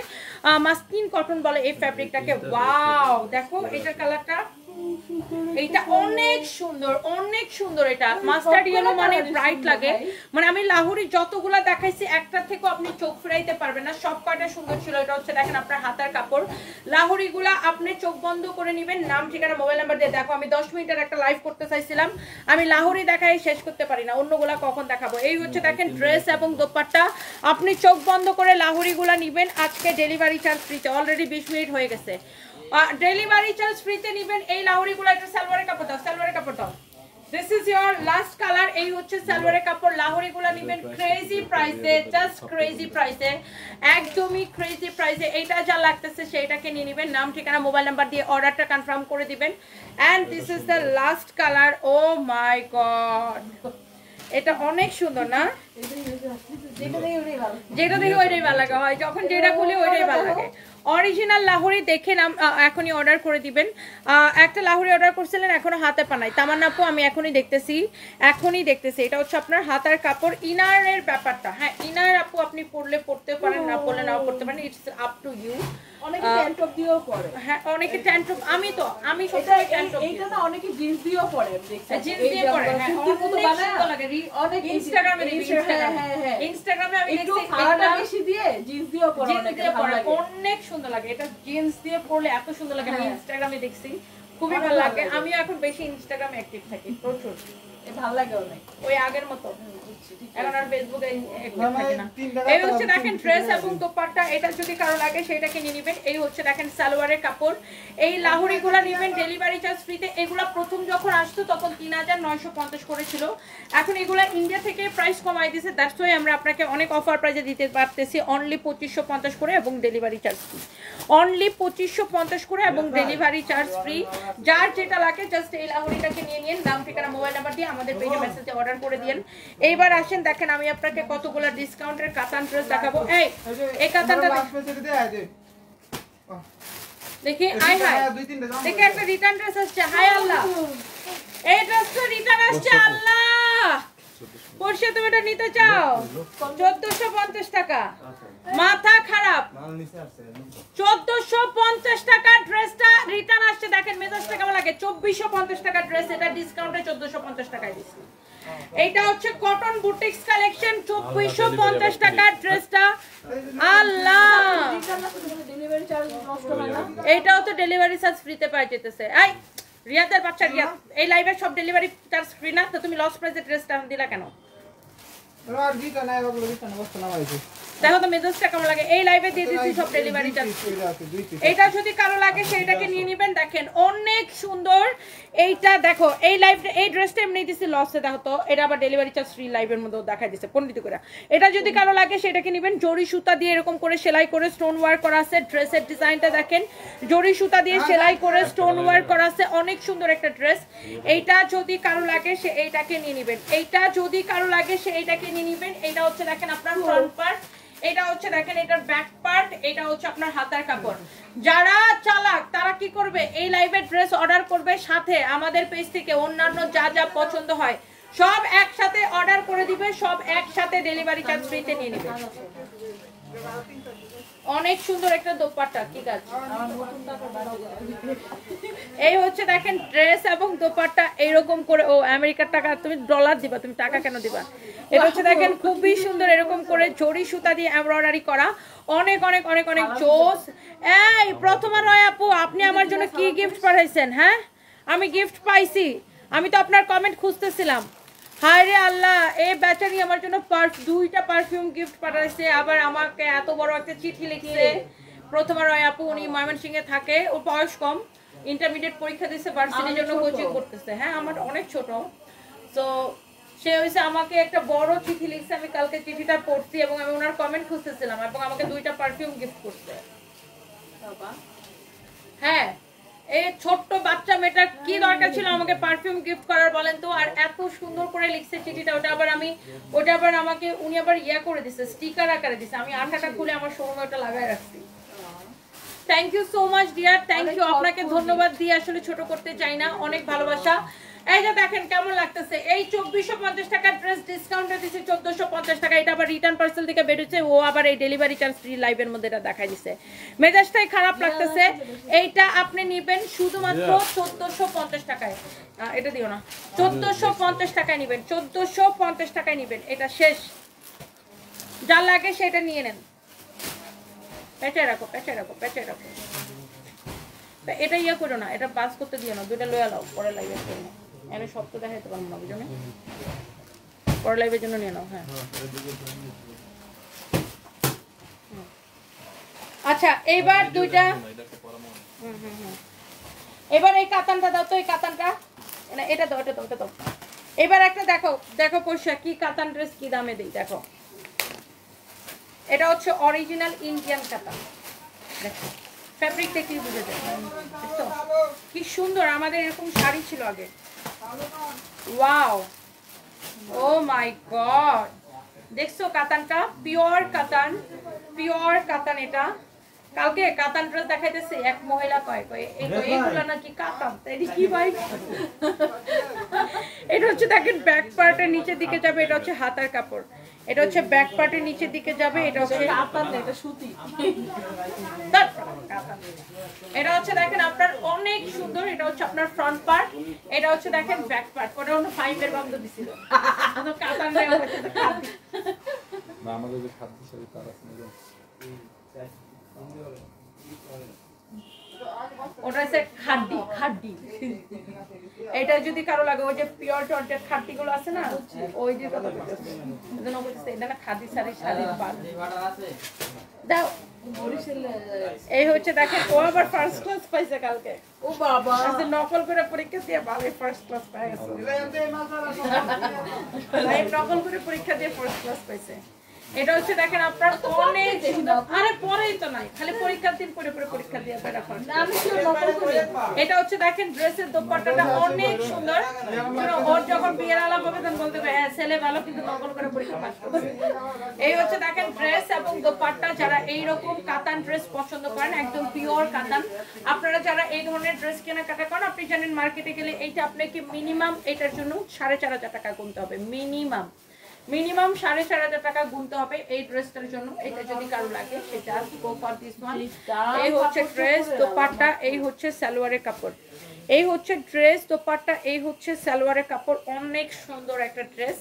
মাসলিন কটন বলে এই ফ্যাব্রিকটাকে। ওয়াও দেখো এটার কালারটা, এটা অনেক সুন্দর। এটা মাস্টার্ড ইয়েলো মানে ব্রাইট লাগে, মানে আমি লাহোরি যতগুলা দেখাইছি একটার থেকে আপনি চোখ ফিরাইতে পারবেন না, সব কয়টা সুন্দর ছিল। এটা হচ্ছে দেখেন আপনার হাতার কাপড়। লাহোরি গুলা আপনি চোখ বন্ধ করে নেবেন, নাম ঠিকানা মোবাইল নাম্বার দিয়ে। দেখো আমি 10 মিনিটের একটা লাইভ করতে চাইছিলাম, আমি লাহোরি দেখাই শেষ করতে পারি না, অন্যগুলা কখন দেখাবো। এই হচ্ছে দেখেন ড্রেস এবং দোপাট্টা, আপনি চোখ বন্ধ করে লাহোরি গুলা নিবেন। আজকে ডেলিভারি চার্জ ফ্রিতে, অলরেডি 20 মিনিট হয়ে গেছে, ডেলিভারি চার্জ ফ্রিতে নিবেন এই লাহোরিগুলো। একটা সালোয়ারের কাপড় দাও, this is your last colour. এই হচ্ছে সালোয়ারের কাপড়, লাহোরিগুলো নিবেন ক্রেজি প্রাইসে, জাস্ট ক্রেজি প্রাইসে, একদমই ক্রেজি প্রাইসে। এইটা যা লাগতেছে সেইটাকে নিয়ে নেবেন, নাম ঠিকানা মোবাইল নাম্বার দিয়ে অর্ডারটা কনফার্ম করে দিবেন। And this is the last colour. Oh my God, এটা অনেক সুন্দর না? যেটা দেখে ওইটাই ভালো লাগে, হয় যখন যেটা খুলে ওইটাই ভালো লাগে। অরিজিনাল লাহোরি দেখে এখনই অর্ডার করে দিবেন। একটা লাহোরি অর্ডার করছিলেন, এখনো হাতে পানাই। তামান্না আপু আমি এখনই দেখতেছি। এটা হচ্ছে আপনার হাতার কাপড়। ইনারের ব্যাপারটা, হ্যাঁ ইনার আপু আপনি পরলে পরতে পারেন, না পরলে নাও পরতে পারেন, ইটস আপ টু ইউ। অনেকে ট্যান্ট টপ দিয়েও পরে, হ্যাঁ অনেকে ট্যান্ট টপ, আমি সবসময় ট্যান্ট টপ, এইটা না অনেকে জিন্স দিয়েও পরে, দেখছেন জিন্স দিয়ে পরে, হ্যাঁ অনেক সুন্দর লাগে। অনেক ইনস্টাগ্রামে আমি দেখছি ফাড়াটা বেশি দিয়ে জিন্স দিয়েও পরে, অনেক সুন্দর লাগে। এটা জিন্স দিয়ে পরলে এত সুন্দর লাগে, আমি ইনস্টাগ্রামে দেখছি, খুবই ভালো লাগে। আমিও এখন বেশি ইনস্টাগ্রামে অ্যাক্টিভ থাকি, প্রচুর ভালো লাগে অনেক, ওই আগের মতো এখন আর ফেসবুকে অ্যাক্টিভ থাকি না। এই হচ্ছে দেখেন ড্রেস এবং দোপাট্টা, এটা যদি কারো লাগে সেটাকে নিয়ে নেবেন। এই হচ্ছে দেখেন সালোয়ারের কাপড়। এই লাহোরিগুলো নেবেন ডেলিভারি চার্জ ফ্রিতে। এগুলা প্রথম যখন আসতো তখন 3950 করেছিল, এখন এগুলা ইন্ডিয়া থেকে প্রাইস কমাই দিয়েছে, দ্যাটস ওয়াই আমরা আপনাকে অনেক অফার প্রাইসে দিতে পারতেছি, অনলি 2550 করে এবং ডেলিভারি চার্জ ফ্রি, অনলি 2550 করে এবং ডেলিভারি চার্জ ফ্রি। যার যেটা লাগে জাস্ট এই লাহোরিটাকে নিয়ে নিন, নাম ঠিকানা মোবাইল নাম্বার দিয়ে আমাদের পেজে মেসেজে অর্ডার করে দিন। এইবার আসেন দেখেন আমি আপনাকে কতগুলো ডিসকাউন্টের কাতান ড্রেস দেখাবো। এই কাতানটা দেখি, আই হাই দেখি একটা রিটার্ন ড্রেস আসছে, হাই আল্লাহ, এই ড্রেসটা রিটার্ন আসছে। আল্লাহ পরশে তুমি এটা নিতে চাও 1450 টাকা, মাথা খারাপ, 1450 টাকা ড্রেসটা রিটার্ন আসছে। দেখেন মেজাজটা কেমন লাগে, 2450 টাকা ড্রেস, এটা ডিসকাউন্টে 1450 টাকায় দিচ্ছি। এইটা হচ্ছে কটন বুটিক্স কালেকশন, 2450 টাকা ড্রেসটা। আল্লাহ এইটাও তো ডেলিভারি চার্জ ফ্রিতে পাই যেতেছে। এই রিয়াদের বাচ্চা রিয়াদ, এই লাইভের সব ডেলিভারি চার্জ ফ্রি না, তো তুমি লস প্রাইসে ড্রেসটা দিলা কেন? দেখো তো মেজাজটা কেমন লাগে, এই লাইভে দিয়ে দিচ্ছি সব ডেলিভারি চার্জ। এটা যদি কারো লাগে সেইটাকে নিয়ে নেবেন। দেখেন অনেক সুন্দর এইটা, দেখো এই লাইভটা, এই ড্রেসটা এমনি দিচ্ছি লসে, দেখো তো এটা আবার ডেলিভারি চার্জ ফ্রি লাইভের মধ্যেও দেখা দিচ্ছে পণ্ডিত করে। এটা যদি কারো লাগে সেটাকে নেবেন। জরি সুতা দিয়ে এরকম করে সেলাই করে স্টোন ওয়ার্ক করা আছে, ড্রেসের ডিজাইনটা দেখেন, জরি সুতা দিয়ে সেলাই করে স্টোন ওয়ার্ক করা আছে, অনেক সুন্দর একটা ড্রেস। এইটা যদি কারো লাগে সে এইটাকে নিয়ে নেবেন, এইটা যদি কারো লাগে সে এইটাকে নিয়ে নেবেন। এটা হচ্ছে দেখেন আপনার ফ্রন্ট পার্ট, এটা হচ্ছে দেখেন এটার ব্যাক পার্ট, এটা হচ্ছে আপনার হাতার কাপড়। যারা চালাক তারা কি করবে, এই লাইভে ড্রেস অর্ডার করবে, সাথে আমাদের পেজ থেকে অন্যান্য যা যা পছন্দ হয় সব একসাথে অর্ডার করে দিবে, সব একসাথে ডেলিভারি চার্জ ফ্রিতে নিয়ে নেবে। অনেক সুন্দর একটা দোপাট্টা, ঠিক আছে। এই হচ্ছে দেখেন ড্রেস এবং দোপাট্টা এইরকম করে। ও আমেরিকার টাকা, তুমি ডলার দিবা, তুমি টাকা কেন দিবা? এটা হচ্ছে দেখেন খুবই সুন্দর এরকম করে জরি সুতা দিয়ে এমব্রয়ডারি করা, অনেক অনেক অনেক অনেক জোস। এই প্রথমা রয় আপু, আপনি আমার জন্য কি গিফট পাঠাইছেন? হ্যাঁ আমি গিফট পাইছি, আমি তো আপনার কমেন্ট খুঁজতেছিলাম। হায় রে আল্লাহ, এই বেচারি আমার জন্য দুইটা পারফিউম গিফট পাঠাইছে, আবার আমাকে এত বড় একটা চিঠি লিখছে। প্রথমবার আপু, উনি ময়মনসিংহে থাকে, ওর বয়স কম, ইন্টারমিডিয়েট পরীক্ষা দিচ্ছে, ভার্সিটির জন্য কোচিং করতেছে। হ্যাঁ, আমার অনেক ছোট। তো সে হয়েছে আমাকে একটা বড় চিঠি লিখছে, আমি কালকে চিঠিটা পড়ছি এবং আমি ওনার কমেন্ট খুঁজতেছিলাম এবং আমাকে দুইটা পারফিউম গিফট করছে। হ্যাঁ, এই ছোট্ট বাচ্চা মেয়েটা কি দরকার ছিল আমাকে পারফিউম গিফট করার বলেন তো? আর এত সুন্দর করে লিখছে চিঠিটা, ওটা আবার আমাকে উনি আবার ইয়া করে দিছে, স্টিকার আকারে দিছে। আমি আঠাটা খুলে আমার শোরুমে ওটা লাগায় রাখছি। Thank you so much dear, thank you. আপনাকে ধন্যবাদ দিয়ে আসলে ছোট করতে চাই না, অনেক ভালোবাসা। এই যে দেখেন কেমন লাগতেছে, এই 2450 টাকা ড্রেস ডিসকাউন্টে দিচ্ছে 1450 টাকা। এটা আবার রিটার্ন পার্সেল থেকে বেরোচ্ছে, ও আবার এই ডেলিভারি চার্জ ফ্রি লাইভের মধ্যে এটা দেখাই দিছে। মেজাজটাই খারাপ লাগতেছে। এইটা আপনি নেবেন শুধুমাত্র 1450 টাকায়। এটা দিও না, 1450 টাকায় নেবেন, 1450 টাকায় নেবেন। এটা শেষ, যা লাগে সেটা নিয়ে নেন। পেঁচে রাখো, পেঁচে রাখো, পেঁচে রাখো। এটা ইয়ে করো না, এটা বাস করতে দিও না, দুইটা লয়া লাও পরে লাইভের জন্য। এনে সব তো দেখাইতে পারবো না, বুঝো না, পরে লাইভের জন্য নিয়ে নাও। হ্যাঁ, আচ্ছা এইবার দুইটা, এবার এই কাতানটা দাও তো, এই কাতানটা, এটা দাও, এটা দাও, এটা দাও। এবার একটা দেখো, দেখো পয়সা কি কাতান ড্রেস কি দামে দেই দেখো। এটা হচ্ছে অরিজিনাল ইন্ডিয়ান কাতান, দেখো ফ্যাব্রিক দেখলেই বুঝে যায়। দেখছো কি সুন্দর, আমাদের এরকম শাড়ি ছিল আগে। ওয়াও, ও মাই গড, দেখছো কাতানটা, পিওর কাতান, পিওর কাতান। এটা কালকে কাতান ড্রেস দেখাইতেছে এক মহিলা, কয় এইগুলো নাকি কাতান, এটা কি ভাই? এটা হচ্ছে দেখেন ব্যাক পার্টের নিচের দিকে যাবে, এটা হচ্ছে হাতার কাপড়, এটা হচ্ছে ব্যাক পার্টের নিচের দিকে যাবে, এটা হচ্ছে কাতান, এটা সুতি। এটা হচ্ছে দেখেন আপনার অনেক সুন্দর, এটা হচ্ছে আপনার ফ্রন্ট পার্ট, এটা হচ্ছে দেখেন ব্যাক পার্ট। ওটা অন্য 5 এর বন্ধ দিছিল, কাতান না আমাদের যে খাদ্য শাড়ি তার আছে, ওটা হচ্ছে খাড্ডি, খাড্ডি। এটা যদি কারো লাগে, ওই যে পিওর জর্জেট খাড্ডি গুলো আছে না, ওই যে কথা বলতেছে, এটা না খাদি শাড়ি, শাড়ির পাল দাও। এই হচ্ছে দেখেন, ও আবার ফার্স্ট ক্লাস পাইছে কালকে। ও বাবা, নকল করে পরীক্ষা দিয়ে ভালোই ফার্স্ট ক্লাস পাই গেছে, নকল করে পরীক্ষা দিয়ে ফার্স্ট ক্লাস পাইছে। এটা হচ্ছে দেখেন আপনার অনেক সুন্দর, আরে পরেই তো নাই, খালি পরীক্ষার দিন পরে পরে পরীক্ষা দিয়ে বের করেন। এটা হচ্ছে দেখেন ড্রেসের দোপাট্টাটা অনেক সুন্দর, ওর যখন বিয়ের আলাপ হবে তখন বলতে হবে হ্যাঁ ছেলে ভালো কিন্তু নকল করে পরীক্ষা পাস করছে। এই হচ্ছে দেখেন ড্রেস এবং দোপাট্টা। যারা এইরকম কাতান ড্রেস পছন্দ করেন, একদম পিওর কাতান, আপনারা যারা এই ধরনের ড্রেস কেনাকাটা করেন, আপনি জানেন মার্কেটে গেলে এইটা আপনাকে মিনিমাম এটার জন্য 4500 টাকা গুনতে হবে, মিনিমাম 4500 টাকা গুনতে হবে এই ড্রেসটার জন্য। এটা যদি কারো লাগে সেটা গো ফর দিস ওয়ান। এই হচ্ছে ড্রেস, দোপাট্টা, এই হচ্ছে সালোয়ারের কাপড়, এই হচ্ছে ড্রেস, দোপাট্টা, এই হচ্ছে সালোয়ারের কাপড়। অনেক সুন্দর একটা ড্রেস।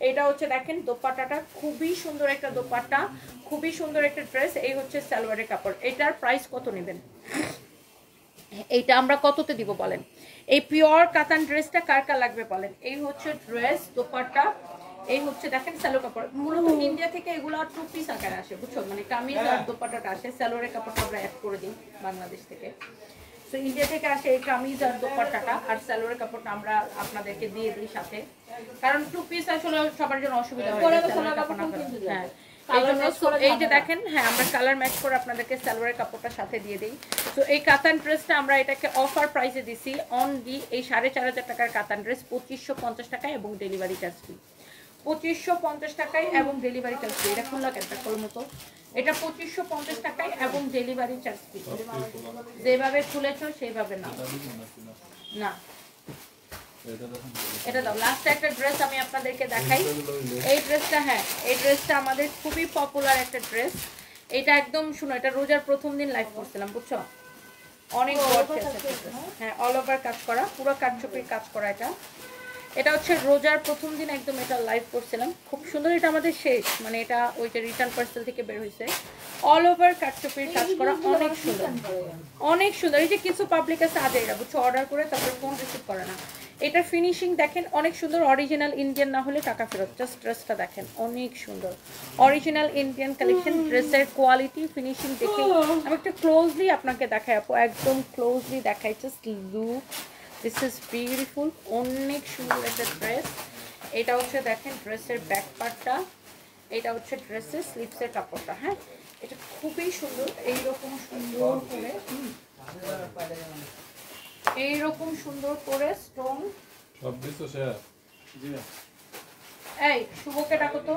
এটা হচ্ছে দেখেন দোপাট্টাটা খুবই সুন্দর একটা দোপাট্টা, খুবই সুন্দর একটা ড্রেস। এই হচ্ছে সালোয়ারের কাপড়। এটার প্রাইস কত নেবেন? এইটা আমরা কততে দিব বলেন? এই পিওর কাতান ড্রেসটা কার কার লাগবে বলেন? এই হচ্ছে ড্রেস, দোপাট্টা, এই হচ্ছে দেখেন সালোয়ার কাপড়। মূলত ইন্ডিয়া থেকে এগুলো 2 পিস আকারে আসে, বুঝছো, মানে কামিজ আর দোপাট্টাটা আসে, সালোয়ারের কাপড়টা আমরা অ্যাড করে দিই বাংলাদেশ থেকে। তো ইন্ডিয়া থেকে আসে এই কামিজ আর দোপাট্টাটা, আর সালোয়ারের কাপড়টা আমরা আপনাদেরকে দিয়ে দিই সাথে, কারণ 2 পিস আসলে সবার জন্য অসুবিধা হয়। হ্যাঁ, এই যে দেখেন, হ্যাঁ আমরা কালার ম্যাচ করে আপনাদেরকে সালোয়ারের কাপড়টা সাথে দিয়ে দিই। তো এই কাতান ড্রেসটা আমরা এটাকে অফার প্রাইসে দিছি, অনলি এই 4500 টাকার কাতান ড্রেস 2550 টাকায় এবং ডেলিভারি চার্জ ফ্রি। 2550 টাকায় এবং ডেলিভারি চার্জ ফ্রি। এটা খুললা কেনটা করুন তো, এটা 2550 টাকায় এবং ডেলিভারি চার্জ ফ্রি। যেভাবে খুলেছো সেইভাবে না, না এটা দাও। লাস্ট একটা ড্রেস আমি আপনাদেরকে দেখাই। এই ড্রেসটা, হ্যাঁ এই ড্রেসটা আমাদের খুবই পপুলার একটা ড্রেস। এটা একদম শুনো, এটা রোজার প্রথম দিন লাইভ করছিলাম, বুঝছো, অনেক হ্যাঁ অল ওভার কাজ করা, পুরো কাটছপির কাজ করা। এটা হচ্ছে রোজার প্রথম দিন একদম এটা লাইভ করছিলাম, খুব সুন্দর। এটা আমাদের শেষ, মানে এটা ওই যে রিটার্ন পার্সেল থেকে বের হয়েছে, অল ওভার কাটছপির কাজ করা, অনেক সুন্দর, অনেক সুন্দর। এই যে কিছু পাবলিক আছে আদেরা, বুঝছো, অর্ডার করে তারপর ফোন রিসিভ করে না, এটার ফিনিশিং দেখেন অনেক সুন্দর, অরিজিনাল ইন্ডিয়ান না হলে টাকা ফেরত। জাস্ট ড্রেসটা দেখেন অনেক সুন্দর, অরিজিনাল ইন্ডিয়ান কালেকশন। ড্রেসের কোয়ালিটি ফিনিশিং দেখে আমি একটু ক্লোজলি আপনাকে দেখাই আপু, একদম ক্লোজলি দেখাই। Just look, this is beautiful, অনেক সুন্দর একটা ড্রেস। এটা হচ্ছে দেখেন ড্রেসের ব্যাক পার্টটা, এটা হচ্ছে ড্রেসের স্লিপসের কাপড়টা। হ্যাঁ, এটা খুবই সুন্দর, এইরকম সুন্দর করে, এইরকম সুন্দর করে স্টোন। এই শুভকে ডাকো তো,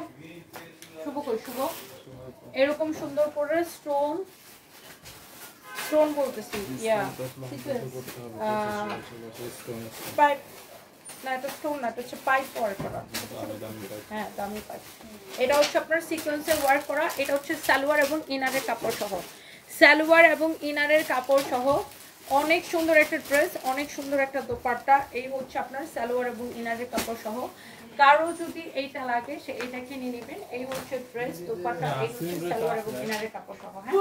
শুভ কই শুভ, এরকম সুন্দর করে স্টোন, স্টোন বলতেছি ইয়া পাইপ না, এটা স্টোন না, এটা হচ্ছে পাইপ ওয়ার্ক করা। হ্যাঁ, দামি পাইপ। এটা হচ্ছে আপনার সিকোয়েন্সের ওয়ার্ক করা। এটা হচ্ছে সালোয়ার এবং ইনারের কাপড় সহ, সালোয়ার এবং ইনারের কাপড় সহ অনেক সুন্দর একটা ড্রেস, অনেক সুন্দর একটা দোপাট্টা। এই হচ্ছে আপনার সালোয়ার এবং ইনারের কাপড় সহ। কারো যদি এইটা লাগে সে এইটাকে নিয়ে নেবেন। এই হচ্ছে ড্রেস, দোপাট্টা, এই হচ্ছে সালোয়ার এবং ইনারের কাপড় সহ। হ্যাঁ,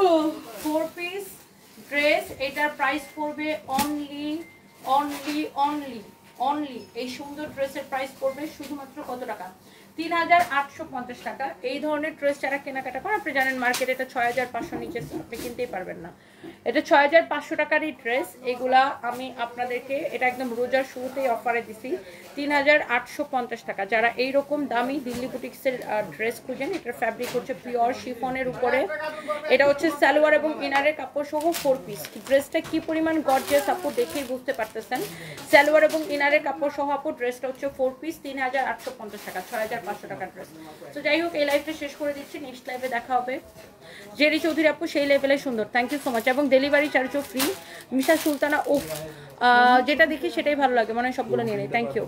4 পিস ড্রেস। এটার প্রাইস পড়বে অনলি অনলি অনলি অনলি, এই সুন্দর ড্রেসের প্রাইস পড়বে শুধুমাত্র কত টাকা? 3850 টাকা। এই ধরনের ড্রেস যারা কেনাকাটা করেন, আপনি জানেন মার্কেটে এটা 6500 নিচে আপনি কিনতেই পারবেন না। এটা 6500 টাকারই ড্রেস। এগুলা আমি আপনাদেরকে এটা একদম রোজার শুরুতেই অফারে দিছি 3850 টাকা। যারা এইরকম দামি দিল্লি বুটিক্সের ড্রেস খুঁজেন, এটার ফ্যাব্রিক হচ্ছে পিওর শিফনের উপরে। এটা হচ্ছে সালোয়ার এবং ইনারের কাপড় সহ 4 পিস। ড্রেসটা কি পরিমাণ গর্জিয়াস আপু দেখেই বুঝতে পারতেছেন। সালোয়ার এবং ইনারের কাপড় সহ আপু ড্রেসটা হচ্ছে 4 পিস, 3850 টাকা, 6500 টাকার ড্রেস। তো যাই হোক, এই লাইভটা শেষ করে দিচ্ছি, নেক্সট লাইভে দেখা হবে। জেরি চৌধুরী আপু সেই লেভেলে সুন্দর, থ্যাংক ইউ সো মাচ। এবং ডেলিভারি চার্জও ফ্রি। মিশা সুলতানা, ও যেটা দেখি সেটাই ভালো লাগে, মনে হয় সবগুলো নিয়ে নেই, থ্যাংক ইউ।